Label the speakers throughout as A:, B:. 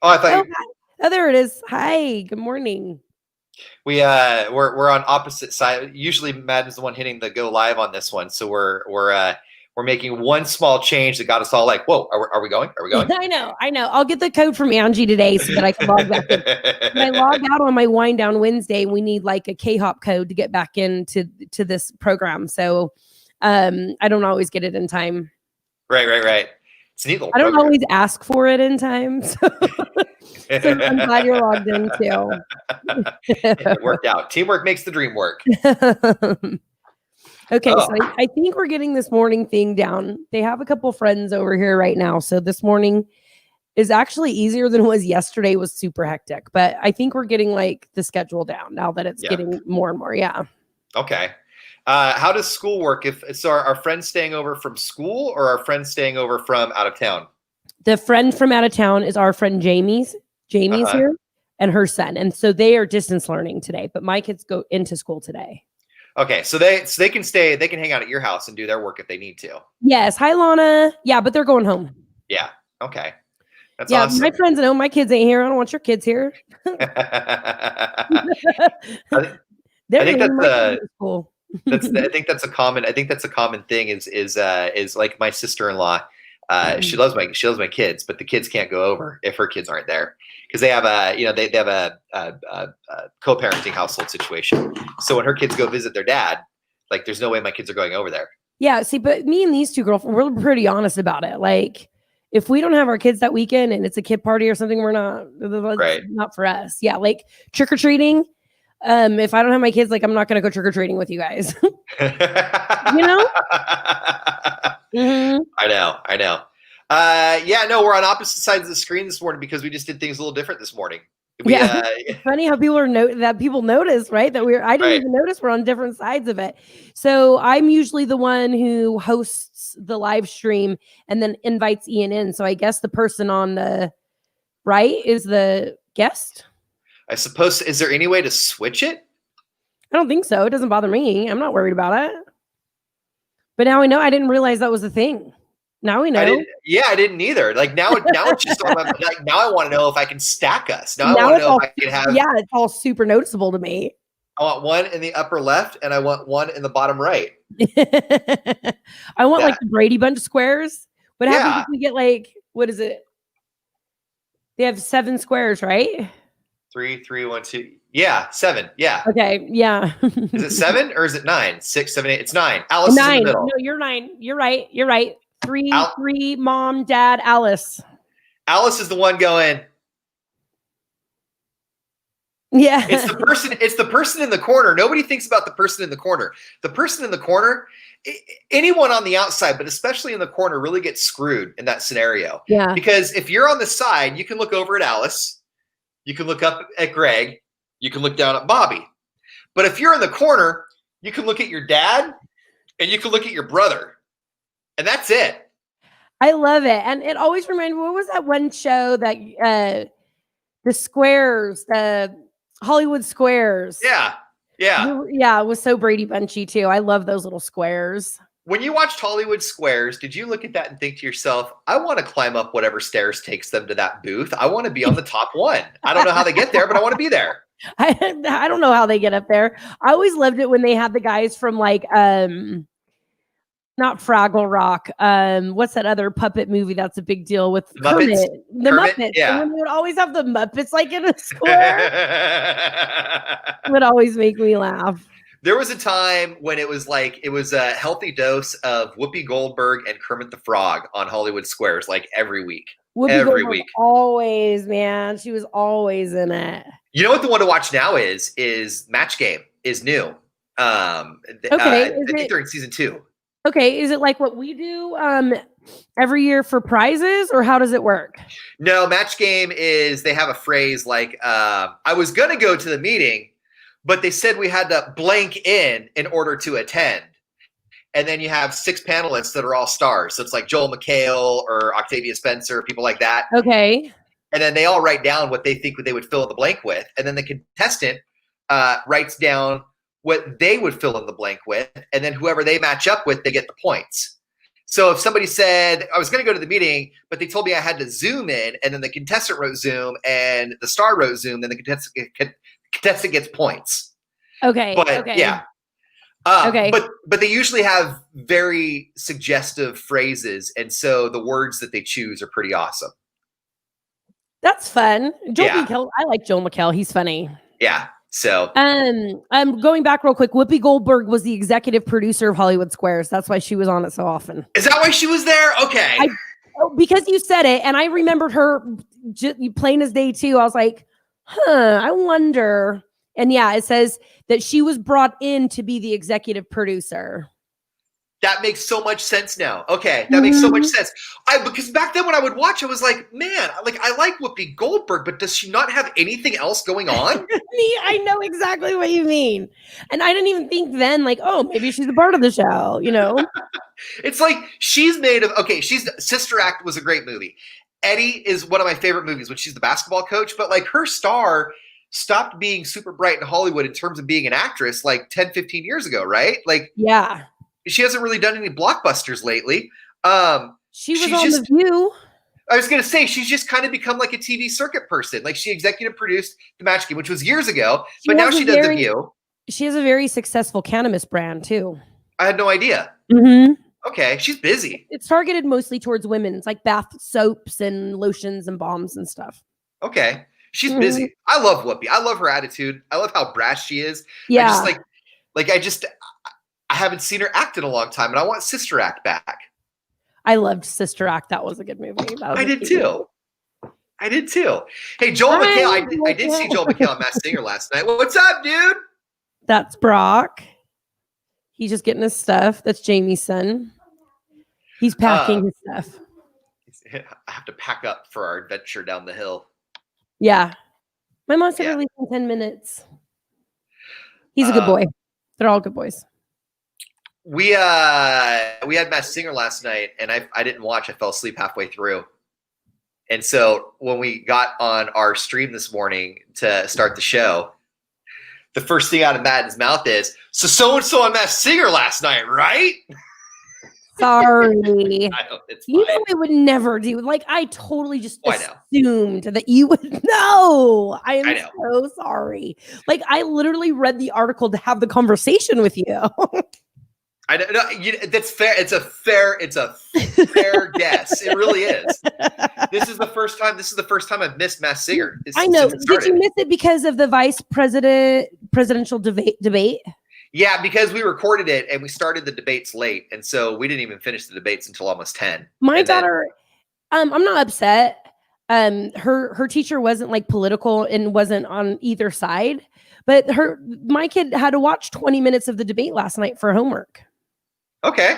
A: Oh, I thought
B: Oh,
A: you,
B: hi. Oh, there it is. Hi, good morning.
A: we're on opposite side. Usually Madden's the one hitting the go live on this one, so we're making one small change that got us all like, whoa, are we going? Are we going?
B: I know. I'll get the code from Angie today so that I can log back in. When I log out on my wind down Wednesday, we need like a K-hop code to get back into this program. So I don't always get it in time.
A: Right. It's a neat little
B: I don't
A: program.
B: always ask for it in time. So, so I'm glad you're logged in too.
A: It worked out. Teamwork makes the dream work.
B: Okay, so I think we're getting this morning thing down. They have a couple friends over here right now. So this morning is actually easier than it was yesterday. It was super hectic. But I think we're getting like the schedule down now that it's getting more and more. Yeah.
A: Okay. How does school work? So are our friends staying over from school or are friends staying over from out of town?
B: The friend from out of town is our friend Jamie's here and her son. And so they are distance learning today, but my kids go into school today.
A: Okay, so they can stay, they can hang out at your house and do their work if they need to.
B: Yes. Hi, Lana. Yeah, but they're going home.
A: Yeah. Okay. That's
B: yeah,
A: awesome.
B: My friends know my kids ain't here. I don't want your kids here.
A: I think that's cool. I think that's a common thing is like my sister-in-law. She loves my kids, but the kids can't go over if her kids aren't there because they have they have a co-parenting household situation. So when her kids go visit their dad, like there's no way my kids are going over there.
B: Yeah, see, but me and these two girlfriends, we're pretty honest about it. Like, if we don't have our kids that weekend and it's a kid party or something, we're not not for us. Yeah, like trick or treating. If I don't have my kids, like I'm not gonna go trick or treating with you guys. You know?
A: Mm-hmm. I know. Yeah, no, we're on opposite sides of the screen this morning because we just did things a little different this morning.
B: It's funny how people notice, right? That I didn't even notice we're on different sides of it. So I'm usually the one who hosts the live stream and then invites Ian in. So I guess the person on the right is the guest.
A: I suppose. Is there any way to switch it?
B: I don't think so. It doesn't bother me. I'm not worried about it. But now I know. I didn't realize that was a thing. Now we know.
A: I didn't either. Like now it's just like now I want to know if I can stack us. Now I want to know if I can have.
B: Yeah, it's all super noticeable to me.
A: I want one in the upper left and I want one in the bottom right.
B: I want like the Brady Bunch squares. What happens if we get like, what is it? They have 7 squares, right?
A: 3, 3, 1, 2. Yeah, 7. Yeah.
B: Okay. Yeah.
A: Is it 7 or is it 9? 6, 7, 8. It's 9. Alice 9. Is in the middle.
B: No, you're 9. You're right. 3, mom, dad, Alice.
A: Alice is the one going.
B: Yeah.
A: It's the person in the corner. Nobody thinks about the person in the corner. The person in the corner, anyone on the outside, but especially in the corner, really gets screwed in that scenario.
B: Yeah.
A: Because if you're on the side, you can look over at Alice, you can look up at Greg, you can look down at Bobby. But if you're in the corner, you can look at your dad and you can look at your brother. And that's it.
B: I love it. And it always reminds me, what was that one show that the squares, the Hollywood Squares?
A: Yeah.
B: It was so Brady Bunchy too. I love those little squares.
A: When you watched Hollywood Squares, did you look at that and think to yourself, I want to climb up whatever stairs takes them to that booth. I want to be on the top one. I don't know how they get there, but I want to be there.
B: I don't know how they get up there. I always loved it when they had the guys from like not Fraggle Rock. What's that other puppet movie that's a big deal with Kermit? The Muppets.
A: Yeah.
B: And they would always have the Muppets like in a square. It would always make me laugh.
A: There was a time when it was a healthy dose of Whoopi Goldberg and Kermit the Frog on Hollywood Squares, like every week. Every week.
B: Always, man. She was always in it.
A: You know what the one to watch now is Match Game is new. I think they're in season 2.
B: Okay, is it like what we do every year for prizes, or how does it work?
A: No, Match Game is they have a phrase like, I was going to go to the meeting, but they said we had to blank in order to attend. And then you have 6 panelists that are all stars. So it's like Joel McHale or Octavia Spencer, people like that.
B: Okay.
A: And then they all write down what they think they would fill in the blank with. And then the contestant writes down what they would fill in the blank with. And then whoever they match up with, they get the points. So if somebody said I was going to go to the meeting, but they told me I had to Zoom in, and then the contestant wrote Zoom and the star wrote Zoom, then the contestant gets points.
B: Okay.
A: But
B: okay.
A: yeah.
B: Okay.
A: But they usually have very suggestive phrases, and so the words that they choose are pretty awesome.
B: That's fun. Joel McHale, I like Joel McHale. He's funny.
A: Yeah. So
B: I'm going back real quick. Whoopi Goldberg was the executive producer of Hollywood Squares. That's why she was on it so often.
A: Is that why she was there? Okay.
B: Because you said it, and I remembered her plain as day too. I was like, I wonder. And yeah, it says that she was brought in to be the executive producer.
A: That makes so much sense now. Okay, that makes so much sense. Because back then when I would watch, I was like, man, like I like Whoopi Goldberg, but does she not have anything else going on?
B: I know exactly what you mean. And I didn't even think then, like, oh, maybe she's a part of the show, you know?
A: It's like she's Sister Act was a great movie. Eddie is one of my favorite movies when she's the basketball coach, but like her star stopped being super bright in Hollywood in terms of being an actress like 10, 15 years ago, right? Like,
B: yeah.
A: She hasn't really done any blockbusters lately.
B: She was on The View.
A: I was going to say, she's just kind of become like a TV circuit person. Like she executive produced The Match Game, which was years ago, but now she does The View.
B: She has a very successful cannabis brand too.
A: I had no idea.
B: Mm-hmm.
A: Okay, she's busy.
B: It's targeted mostly towards women. It's like bath soaps and lotions and balms and stuff.
A: Okay, she's busy. I love Whoopi. I love her attitude. I love how brash she is.
B: Yeah.
A: I haven't seen her act in a long time, and I want Sister Act back.
B: I loved Sister Act. That was a good movie.
A: I did too. I did too. Hey, Joel McHale. I did see Joel McHale on Masked Singer last night. What's up, dude?
B: That's Brock. He's just getting his stuff. That's Jamie's son. He's packing his stuff.
A: I have to pack up for our adventure down the hill.
B: Yeah. My mom said release in 10 minutes. He's a good boy. They're all good boys.
A: We had Masked Singer last night, and I didn't watch. I fell asleep halfway through. And so when we got on our stream this morning to start the show, the first thing out of Madden's mouth is, so-and-so on Masked Singer last night, right?
B: Sorry.
A: It's fine.
B: You know I would never do. Like, I totally just assumed that you would know. I am so sorry. Like, I literally read the article to have the conversation with you.
A: I don't know. That's fair. It's a fair guess. It really is. This is the first time I've missed Masked Singer.
B: I know. Did you miss it because of the presidential debate?
A: Yeah, because we recorded it and we started the debates late, and so we didn't even finish the debates until almost 10.
B: My daughter, I'm not upset. Her teacher wasn't like political and wasn't on either side, but my kid had to watch 20 minutes of the debate last night for homework. Okay.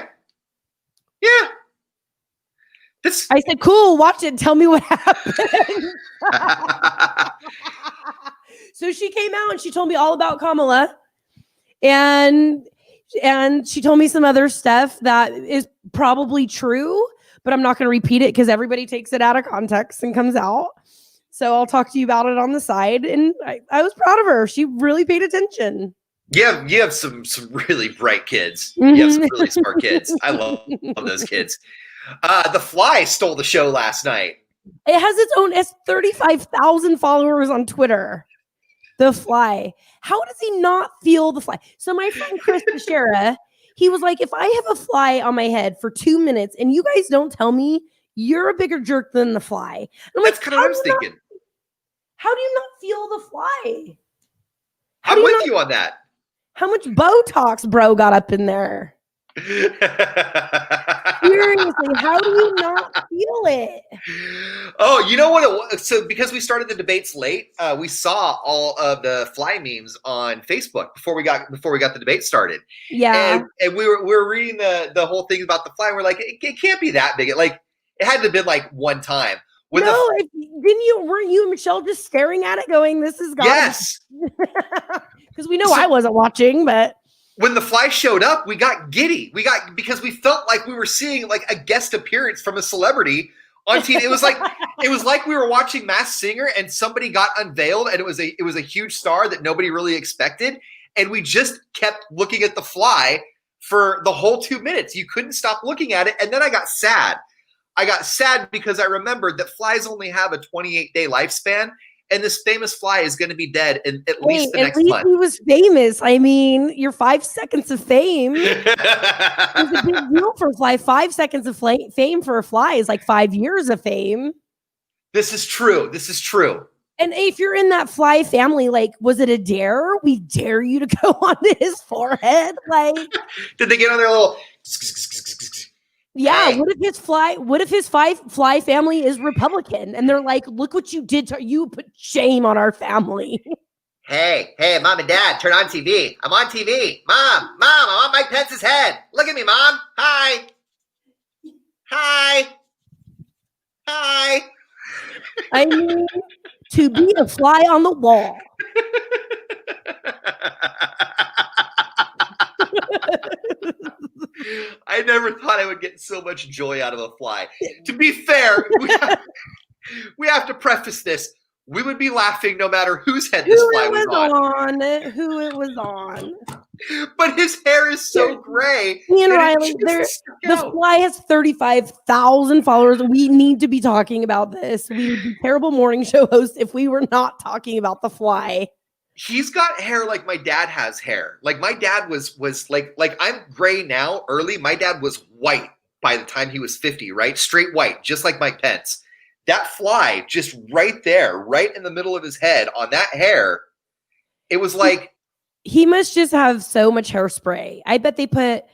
B: Yeah. I said, cool, watch it. Tell me what happened. So she came out and she told me all about Kamala. And she told me some other stuff that is probably true, but I'm not going to repeat it because everybody takes it out of context and comes out. So I'll talk to you about it on the side. And I was proud of her. She really paid attention. Yeah, you have some really bright kids. You have some really smart kids. I love those kids. The Fly stole the show last night. It has 35,000 followers on Twitter. The Fly. How does he not feel the fly? So my friend Chris Teixeira, he was like, if I have a fly on my head for 2 minutes and you guys don't tell me, you're a bigger jerk than the fly. And I'm like, kind of what I was thinking. How do you not feel the fly? I'm with you on that. How much Botox bro got up in there? Seriously, how do you not feel it? Oh, you know what it was? So because we started the debates late, we saw all of the Fly memes on Facebook before we got the debate started. Yeah, and we were reading the whole thing about the Fly. And we're like, it can't be that big. It had to have been like one time. Weren't you and Michelle just staring at it, going, "This is God"? Yes, because we know I wasn't watching, but. When the Fly showed up, we got giddy. Because we felt like we were seeing like a guest appearance from a celebrity on TV. It was like we were watching Masked Singer and somebody got unveiled and it was a huge star that nobody really expected. And we just kept looking at the Fly
A: for the whole 2 minutes. You couldn't stop looking at it. And then I got sad. I got sad because I remembered that flies only have a 28-day lifespan. And this famous fly is going to be dead in at least the next month.
B: He was famous. I mean, your 5 seconds of fame is a big deal for a fly. 5 seconds of fame for a fly is like 5 years of fame.
A: This is true. This is true.
B: And if you're in that fly family, like, was it a dare? We dare you to go onto his forehead. Like,
A: did they get on their little?
B: Yeah. Hey. What if his fly family is Republican and they're like, look what you did to you, put shame on our family.
A: Hey, mom and dad, turn on TV. I'm on TV. Mom, I'm on Mike Pence's head. Look at me, mom. Hi.
B: I mean, to be a fly on the wall.
A: I never thought I would get so much joy out of a fly. To be fair, we have to preface this. We would be laughing no matter whose head this fly was on.
B: Who it was on.
A: But his hair is so gray.
B: I.R.L, Riley, the fly has 35,000 followers. We need to be talking about this. We would be terrible morning show hosts if we were not talking about the fly.
A: He's got hair like my dad has hair. Like my dad was like I'm gray now early. My dad was white by the time he was 50, right? Straight white, just like Mike Pence. That fly just right there, right in the middle of his head on that hair. It was like.
B: He must just have so much hairspray. I bet they put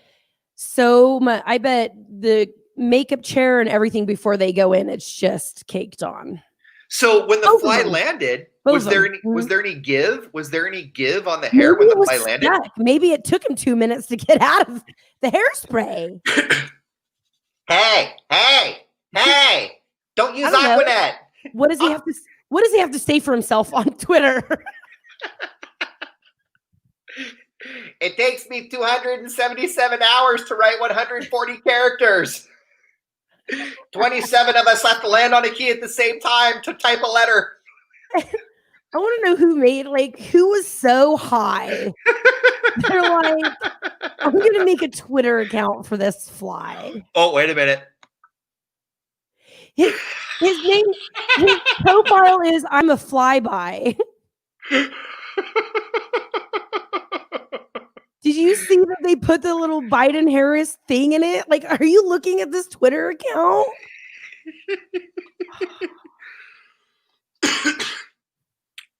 B: so much. I bet the makeup chair and everything before they go in, it's just caked on.
A: So when the fly landed, was there any give? Was there any give on the hair when the fly landed?
B: Maybe it took him 2 minutes to get out of the hairspray.
A: Hey! Don't use Aquanet.
B: What does he have to? What does he have to say for himself on Twitter?
A: It takes me 277 hours to write 140 characters. 27 of us have to land on a key at the same time to type a letter.
B: I want to know who was so high. They're like, I'm going to make a Twitter account for this fly.
A: Oh, wait a minute.
B: His profile is I'm a flyby. Did you see that they put the little Biden Harris thing in it? Like, are you looking at this Twitter account?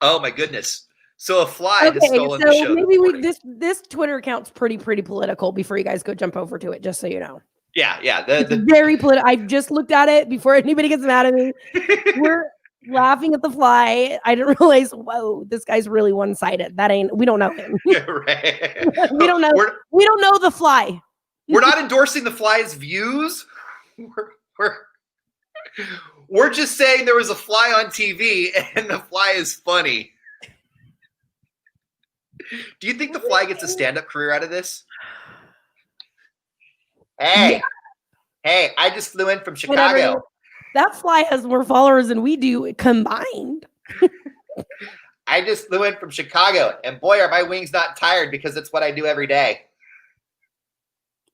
A: Oh my goodness. So a fly has stolen the show.
B: Maybe this Twitter account's pretty political before you guys go jump over to it, just so you know.
A: Yeah.
B: It's very political. I just looked at it before anybody gets mad at me. We're laughing at the fly. I didn't realize, whoa, this guy's really one-sided. We don't know him.
A: Right.
B: we don't know the fly.
A: We're not endorsing the fly's views. We're just saying there was a fly on TV and the fly is funny. Do you think the fly gets a stand-up career out of this? Hey, I just flew in from Chicago.
B: Whatever. That fly has more followers than we do combined.
A: I just flew in from Chicago, and boy, are my wings not tired because it's what I do every day.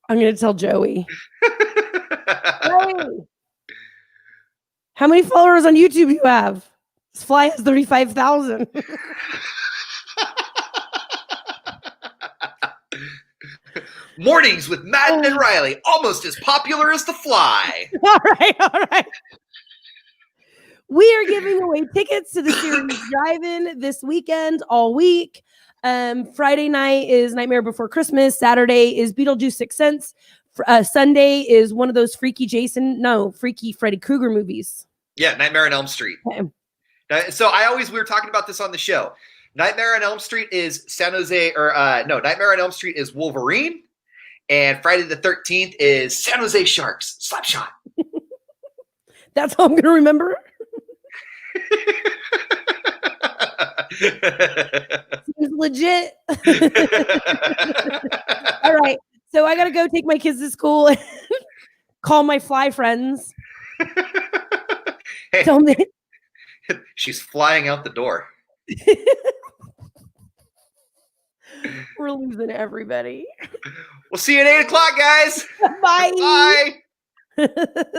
B: I'm going to tell Joey. Hey, how many followers on YouTube do you have? This fly has 35,000.
A: Mornings with Madden and Riley, almost as popular as the fly.
B: All right. We are giving away tickets to the series Drive-In this weekend, all week. Friday night is Nightmare Before Christmas. Saturday is Beetlejuice Sixth Sense. Sunday is one of those freaky Freddy Krueger movies.
A: Yeah, Nightmare on Elm Street. Okay. So we were talking about this on the show. Nightmare on Elm Street is Nightmare on Elm Street is Wolverine. And Friday the 13th is San Jose Sharks. Slapshot.
B: That's how I'm going to remember. Seems legit. All right. So I got to go take my kids to school and call my fly friends.
A: Hey, she's flying out the door.
B: We're losing everybody.
A: We'll see you at 8 o'clock, guys.
B: Bye.
A: Bye.